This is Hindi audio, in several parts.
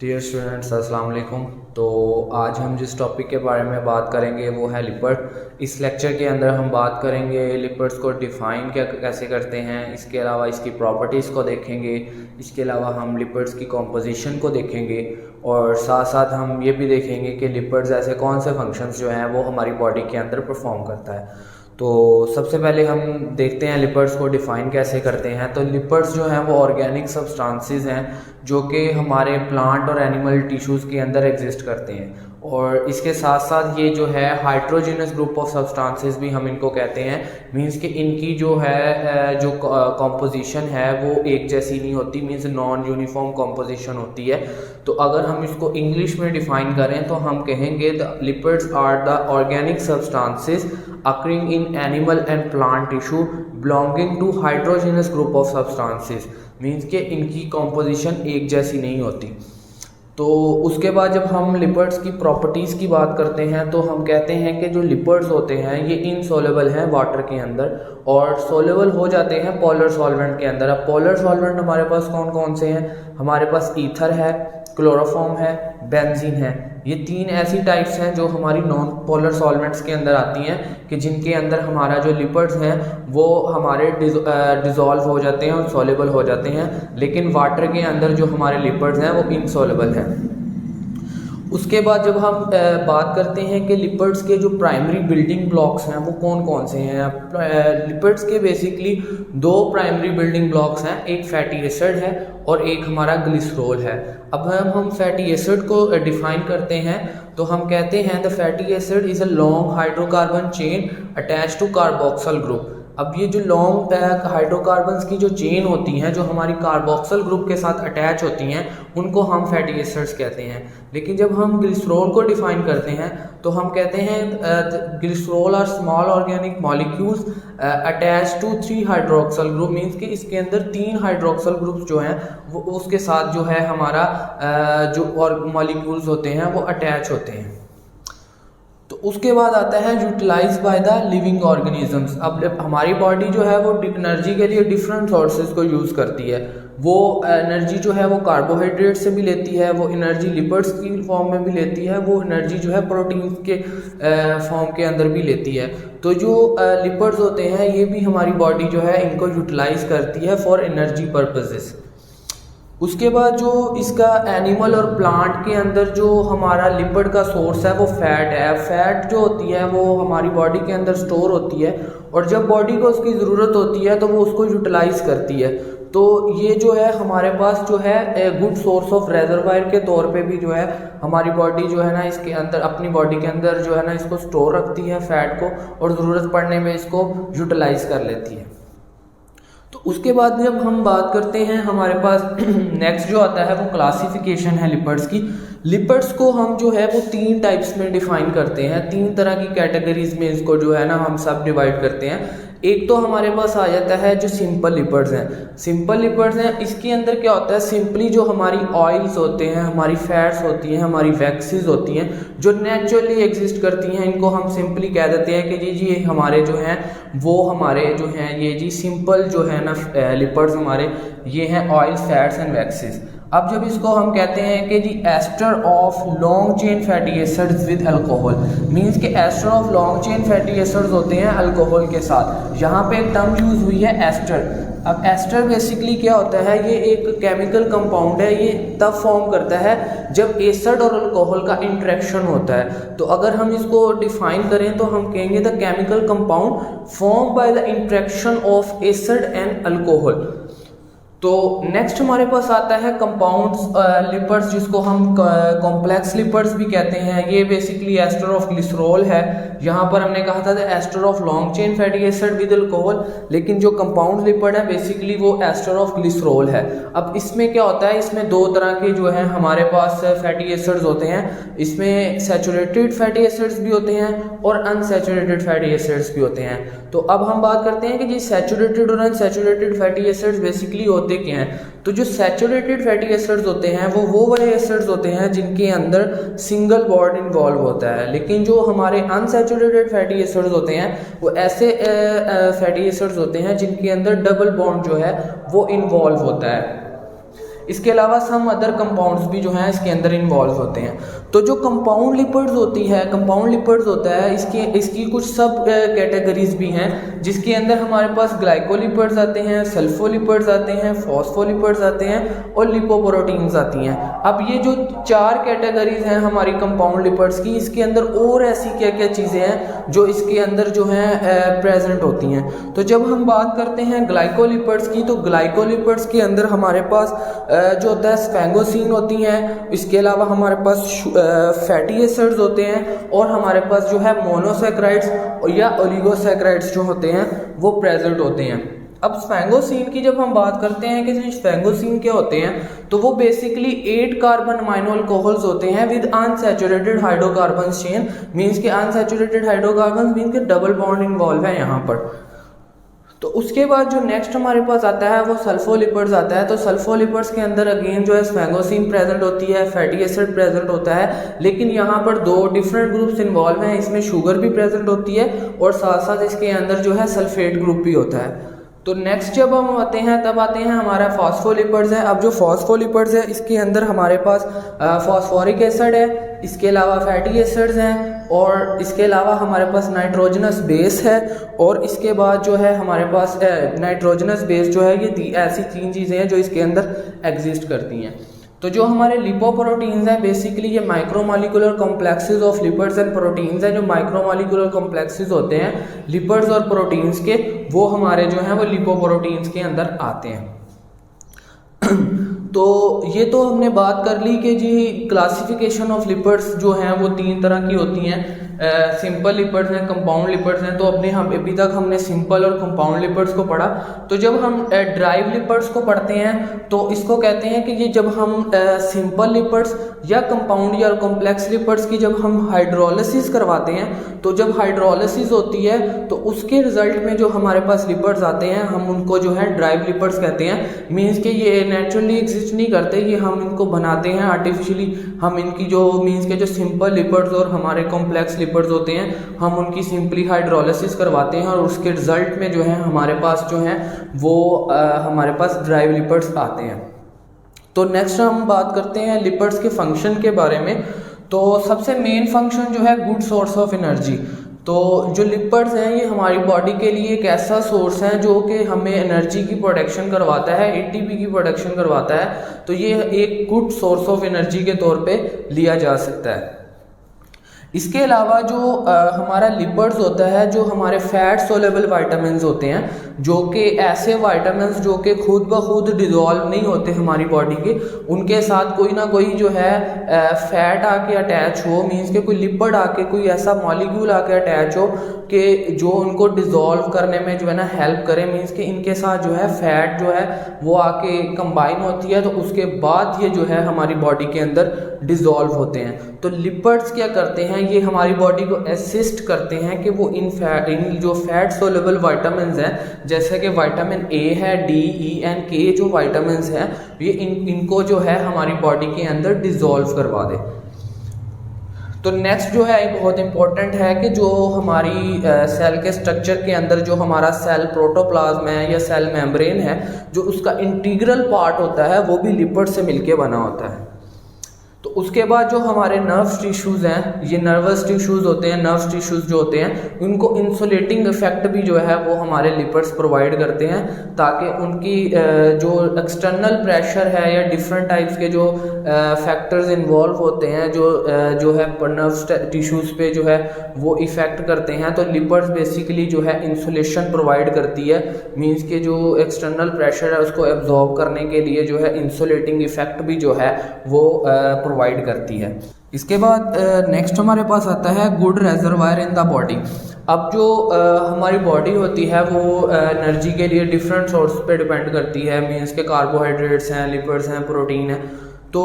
डियर स्टूडेंट्स अस्सलाम वालेकुम। तो आज हम जिस टॉपिक के बारे में बात करेंगे वो है लिपिड। इस लेक्चर के अंदर हम बात करेंगे लिपिड्स को डिफ़ाइन कैसे करते हैं, इसके अलावा इसकी प्रॉपर्टीज़ को देखेंगे, इसके अलावा हम लिपिड्स की कॉम्पोजिशन को देखेंगे और साथ साथ हम ये भी देखेंगे कि लिपिड्स ऐसे कौन से फंक्शंस जो हैं वो हमारी बॉडी के अंदर परफॉर्म करता है। तो सबसे पहले हम देखते हैं लिपिड्स को डिफ़ाइन कैसे करते हैं। तो लिपिड्स जो हैं वो ऑर्गेनिक सब्सटेंसेस हैं जो कि हमारे प्लांट और एनिमल टिश्यूज़ के अंदर एग्जिस्ट करते हैं, और इसके साथ साथ ये जो है हाइड्रोजिनस ग्रुप ऑफ सब्सटेंसेस भी हम इनको कहते हैं। मींस कि इनकी जो है जो कॉम्पोजिशन है वो एक जैसी नहीं होती, मींस नॉन यूनिफॉर्म कॉम्पोजिशन होती है। तो अगर हम इसको इंग्लिश में डिफ़ाइन करें तो हम कहेंगे the lipids are the organic substances occurring in animal and plant tissue belonging to heterogeneous group of substances। Means कि इनकी कॉम्पोजिशन एक जैसी नहीं होती। तो उसके बाद जब हम लिपिड्स की प्रॉपर्टीज़ की बात करते हैं तो हम कहते हैं कि जो लिपिड्स होते हैं ये इनसॉल्युबल हैं वाटर के अंदर और सॉल्युबल हो जाते हैं पोलर सॉल्वेंट के अंदर। अब पोलर सॉल्वेंट हमारे पास कौन कौन से हैं? हमारे पास ईथर है, क्लोरोफॉर्म है, बेंजीन है। ये तीन ऐसी टाइप्स हैं जो हमारी नॉन पोलर सॉल्वेंट्स के अंदर आती हैं कि जिनके अंदर हमारा जो लिपिड्स हैं वो हमारे डिज़ोल्व हो जाते हैं और सॉल्युबल हो जाते हैं, लेकिन वाटर के अंदर जो हमारे लिपिड्स हैं वो इनसॉल्युबल हैं। उसके बाद जब हम बात करते हैं कि लिपिड्स के जो प्राइमरी बिल्डिंग ब्लॉक्स हैं वो कौन कौन से हैं। लिपिड्स के बेसिकली दो प्राइमरी बिल्डिंग ब्लॉक्स हैं, एक फैटी एसिड है और एक हमारा ग्लिसरॉल है। अब हम फैटी एसिड को डिफाइन करते हैं तो हम कहते हैं the fatty acid is a long hydrocarbon chain attach to carboxyl group. अब ये जो लॉन्ग हाइड्रोकार्बन्स की जो चेन होती हैं जो हमारी कार्बोक्सिल ग्रुप के साथ अटैच होती हैं उनको हम फैटी एसिड्स कहते हैं। लेकिन जब हम ग्लिसरॉल को डिफाइन करते हैं तो हम कहते हैं glycerol are small organic molecules attach to 3 hydroxyl group. Means कि इसके अंदर 3 हाइड्रोक्सिल ग्रुप्स जो हैं वो उसके साथ जो है हमारा जो और मॉलिक्यूल्स होते हैं वो अटैच होते हैं। तो उसके बाद आता है utilise by the living organisms. अब हमारी बॉडी जो है वो एनर्जी के लिए डिफरेंट सोर्सेज को यूज़ करती है। वो एनर्जी जो है वो कार्बोहाइड्रेट से भी लेती है, वो एनर्जी लिपिड्स की फॉर्म में भी लेती है, वो एनर्जी जो है प्रोटीन के फॉर्म के अंदर भी लेती है। तो जो लिपिड्स होते हैं ये भी हमारी बॉडी जो है इनको यूटिलाइज करती है फॉर एनर्जी पर्पजेस। उसके बाद जो इसका एनिमल और प्लांट के अंदर जो हमारा लिपिड का सोर्स है वो फैट है। फैट जो होती है वो हमारी बॉडी के अंदर स्टोर होती है और जब बॉडी को उसकी ज़रूरत होती है तो वो उसको यूटिलाइज करती है। तो ये जो है हमारे पास जो है गुड सोर्स ऑफ रेजर्वायर के तौर पे भी जो है हमारी बॉडी जो है ना इसके अंदर अपनी बॉडी के अंदर जो है ना इसको स्टोर रखती है फैट को और ज़रूरत पड़ने में इसको यूटिलाइज कर लेती है। तो उसके बाद जब हम बात करते हैं हमारे पास नेक्स्ट जो आता है वो क्लासिफिकेशन है लिपिड्स की। लिपिड्स को हम जो है वो 3 टाइप्स में डिफाइन करते हैं, 3 तरह की कैटेगरीज में इसको जो है ना हम सब डिवाइड करते हैं। एक तो हमारे पास आ जाता है जो सिंपल लिपिड्स हैं। सिंपल लिपिड्स हैं, इसके अंदर क्या होता है, सिंपली जो हमारी ऑयल्स होते हैं, हमारी फैट्स होती हैं, हमारी वैक्सीज होती हैं जो नेचुरली एग्जिस्ट करती हैं, इनको हम सिंपली कह देते हैं कि जी ये हमारे जो हैं वो हमारे जो हैं ये जी सिंपल जो है ना लिपिड्स हमारे ये हैं ऑयल फैट्स एंड वैक्सीज। अब जब इसको हम कहते हैं कि जी ester of long chain fatty acids with alcohol, means कि ester of long chain fatty acids होते हैं अल्कोहल के साथ। यहाँ पे एक टर्म यूज हुई है एस्टर। अब एस्टर बेसिकली क्या होता है, ये एक केमिकल कंपाउंड है, ये तब फॉर्म करता है जब एसिड और अल्कोहल का इंटरेक्शन होता है। तो अगर हम इसको डिफाइन करें तो हम कहेंगे the chemical compound form by the interaction of acid and alcohol. तो नेक्स्ट हमारे पास आता है कंपाउंड्स लिपिड्स जिसको हम कॉम्प्लेक्स लिपिड्स भी कहते हैं। ये बेसिकली एस्टर ऑफ ग्लिसरॉल है। यहाँ पर हमने कहा था ester of long chain fatty acid with alcohol, लेकिन जो कंपाउंड लिपिड है बेसिकली वो एस्टर ऑफ ग्लिसरॉल है। अब इसमें क्या होता है, इसमें 2 तरह के जो है हमारे पास फैटी एसिड्स होते हैं। इसमें सैचुरेटेड फैटी एसिड्स भी होते हैं और अनसैचुरेटेड फैटी एसिड्स भी होते हैं। तो अब हम बात करते हैं कि जी सैचुरेटेड और अनसैचुरेटेड फैटी एसिड्स बेसिकली होते क्या हैं। तो जो सैचुरेटेड फैटी एसिड्स होते हैं वो वाले एसिड्स होते हैं जिनके अंदर सिंगल बॉन्ड इन्वॉल्व होता है, लेकिन जो हमारे अनसैचुरेटेड फैटी एसिड्स होते हैं वो ऐसे फैटी एसिड्स होते हैं जिनके अंदर डबल बॉन्ड जो है वो इन्वॉल्व होता है। इसके अलावा सम अदर कंपाउंड्स भी जो हैं इसके अंदर इन्वॉल्व होते हैं। तो जो कंपाउंड लिपिड्स होता है इसकी कुछ सब कैटेगरीज भी हैं, जिसके अंदर हमारे पास ग्लाइकोलिपिड्स आते हैं, सल्फोलिपिड्स आते हैं, फॉस्फोलिपिड्स आते हैं और लिपोप्रोटीन्स आती हैं। अब ये जो 4 कैटेगरीज हैं हमारी कंपाउंड लिपिड्स की, इसके अंदर और ऐसी क्या क्या चीज़ें हैं जो इसके अंदर जो हैं प्रेजेंट होती हैं। तो जब हम बात करते हैं ग्लाइकोलिपिड्स की, तो ग्लाइकोलिपिड्स के अंदर हमारे पास जो होता है स्फैंगोसिन होती हैं, इसके अलावा हमारे पास फैटी एसिड्स होते हैं और हमारे पास जो है मोनोसैकेराइड्स या ओलिगोसैकेराइड्स जो होते हैं वो प्रेजेंट होते हैं। अब स्फैंगोसिन की जब हम बात करते हैं कि स्फैंगोसिन क्या होते हैं, तो वो बेसिकली 8 कार्बन अमाइनो अल्कोहल्स होते हैं with unsaturated hydrocarbon chain. Means के अनसैचुरेटेड हाइड्रोकार्बन मींस के डबल बॉन्ड इन्वॉल्व है यहाँ पर। तो उसके बाद जो नेक्स्ट हमारे पास आता है वो सल्फोलिपिड्स आता है। तो सल्फोलिपिड्स के अंदर अगेन जो है स्फैंगोसिन प्रेजेंट होती है, फैटी एसिड प्रेजेंट होता है, लेकिन यहाँ पर 2 डिफरेंट ग्रुप्स इन्वॉल्व हैं। इसमें शुगर भी प्रेजेंट होती है और साथ साथ इसके अंदर जो है सल्फेट ग्रुप भी होता है। तो नेक्स्ट जब हम आते हैं तब आते हैं हमारा फॉस्फोलिपिड्स है। अब जो फॉस्फोलिपिड्स है इसके अंदर हमारे पास फॉस्फोरिक एसिड है, इसके अलावा फैटी एसिड्स हैं और इसके अलावा हमारे पास नाइट्रोजनस बेस है और इसके बाद जो है हमारे पास नाइट्रोजनस बेस जो है ये ऐसी 3 चीज़ें हैं जो इसके अंदर एग्जिस्ट करती हैं। तो जो हमारे लिपोप्रोटीन्स हैं बेसिकली ये micromolecular complexes of lipids and proteins हैं। जो माइक्रोमोलिकुलर कॉम्प्लेक्सेस होते हैं लिपिड्स और प्रोटीन्स के, वो हमारे जो हैं वो लिपोप्रोटीन्स के अंदर आते हैं। तो ये तो हमने बात कर ली कि जी क्लासिफिकेशन ऑफ लिपिड्स जो हैं वो 3 तरह की होती हैं, सिंपल लिपिड्स हैं, कंपाउंड लिपिड्स हैं। तो हम अभी तक हमने सिंपल और कंपाउंड लिपिड्स को पढ़ा। तो जब हम ड्राइव लिपिड्स को पढ़ते हैं तो इसको कहते हैं कि ये जब हम सिंपल लिपिड्स या कंपाउंड या कॉम्प्लेक्स लिपिड्स की जब हम हाइड्रोलिसिस करवाते हैं, तो जब हाइड्रोलिसिस होती है तो उसके रिजल्ट में जो हमारे पास लिपिड्स आते हैं हम उनको जो है ड्राइव लिपिड्स कहते हैं। मीन्स के ये नेचुरली एग्जिस्ट नहीं करते, ये हम इनको बनाते हैं आर्टिफिशियली। हम इनकी जो मीन्स के जो सिंपल लिपिड्स और हमारे कॉम्प्लेक्स लिपिड्स होते हैं हम उनकी सिंपली हाइड्रोलिसिस करवाते हैं और उसके रिजल्ट में जो है हमारे पास जो है वो हमारे पास ड्राइव लिपिड्स आते हैं। तो नेक्स्ट हम बात करते हैं लिपिड्स के फंक्शन के बारे में। तो सबसे मेन फंक्शन जो है गुड सोर्स ऑफ एनर्जी। तो जो लिपिड्स हैं ये हमारी बॉडी के लिए एक ऐसा सोर्स है जो कि हमें एनर्जी की प्रोडक्शन करवाता है, एटीपी की प्रोडक्शन करवाता है। तो ये एक गुड सोर्स ऑफ एनर्जी के तौर पे लिया जा सकता है। इसके अलावा जो हमारा लिपिड्स होता है, जो हमारे फैट सोलेबल विटामिन्स होते हैं, जो कि ऐसे विटामिन्स जो कि खुद ब खुद डिजोल्व नहीं होते हमारी बॉडी के, उनके साथ कोई ना कोई जो है फैट आके अटैच हो। मींस के कोई लिपिड आके कोई ऐसा मॉलिक्यूल आके अटैच हो कि जो उनको डिजोल्व करने में जो है ना हेल्प करे। मींस कि इनके साथ जो है फैट जो है वो आके कंबाइन होती है, तो उसके बाद ये जो है हमारी बॉडी के अंदर डिजोल्व होते हैं। तो लिपिड्स क्या करते हैं, ये हमारी बॉडी को असिस्ट करते हैं कि वो इन जो फैट सोलेबल विटामिन्स हैं, जैसे कि विटामिन ए है, डी, ई एंड के जो विटामिन्स हैं, ये इनको जो है हमारी बॉडी के अंदर डिजोल्व करवा दे। तो नेक्स्ट जो है बहुत इंपॉर्टेंट है कि जो हमारी सेल के स्ट्रक्चर के अंदर जो हमारा सेल प्रोटोप्लाज्म है या सेल मेम्ब्रेन है, जो उसका इंटीग्रल पार्ट होता है वो भी लिपिड से मिलके बना होता है। तो उसके बाद जो हमारे नर्व्स टिश्यूज़ हैं, ये नर्वस टिश्यूज़ होते हैं, नर्व्स टिश्यूज़ जो होते हैं उनको इंसुलेटिंग इफेक्ट भी जो है वो हमारे लिपिड्स प्रोवाइड करते हैं, ताकि उनकी जो एक्सटर्नल प्रेशर है या डिफरेंट टाइप्स के जो फैक्टर्स इन्वॉल्व होते हैं जो है नर्व्स टिश्यूज़ पे जो है वो इफ़ेक्ट करते हैं। तो लिपिड्स बेसिकली जो है इंसुलेशन प्रोवाइड करती है। मींस के जो एक्सटर्नल प्रेशर है उसको एब्जॉर्ब करने के लिए जो है इंसुलेटिंग इफेक्ट भी जो है वो प्रोवाइड करती है। इसके बाद नेक्स्ट हमारे पास आता है good reservoir in the body. अब जो हमारी बॉडी होती है वो एनर्जी के लिए डिफरेंट सोर्स पे डिपेंड करती है। मींस के कार्बोहाइड्रेट्स हैं, लिपिड्स हैं, प्रोटीन है। तो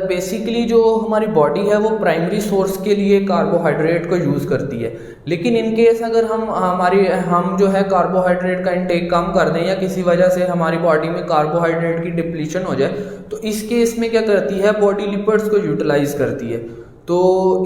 बेसिकली जो हमारी बॉडी है वो प्राइमरी सोर्स के लिए कार्बोहाइड्रेट को यूज़ करती है। लेकिन इन केस अगर हम जो है कार्बोहाइड्रेट का इंटेक कम कर दें या किसी वजह से हमारी बॉडी में कार्बोहाइड्रेट की डिप्लीशन हो जाए, तो इस केस में क्या करती है बॉडी लिपिड्स को यूटिलाइज करती है। तो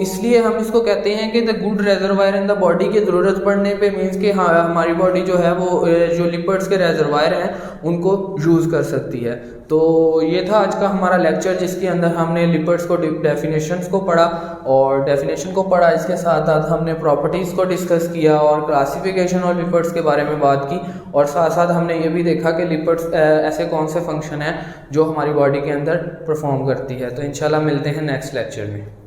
इसलिए हम इसको कहते हैं कि the good reservoir in the body की ज़रूरत पड़ने पे मीन्स कि हाँ हमारी बॉडी जो है वो जो लिपिड्स के रेजरवायर हैं उनको यूज़ कर सकती है। तो ये था आज का हमारा लेक्चर जिसके अंदर हमने लिपिड्स को डेफिनेशंस को पढ़ा और डेफिनेशन को पढ़ा, इसके साथ साथ हमने प्रॉपर्टीज़ को डिस्कस किया और क्लासिफिकेशन और लिपिड्स के बारे में बात की, और साथ साथ हमने ये भी देखा कि लिपिड्स ऐसे कौन से फंक्शन हैं जो हमारी बॉडी के अंदर परफॉर्म करती है। तो इंशाल्लाह मिलते हैं नेक्स्ट लेक्चर में।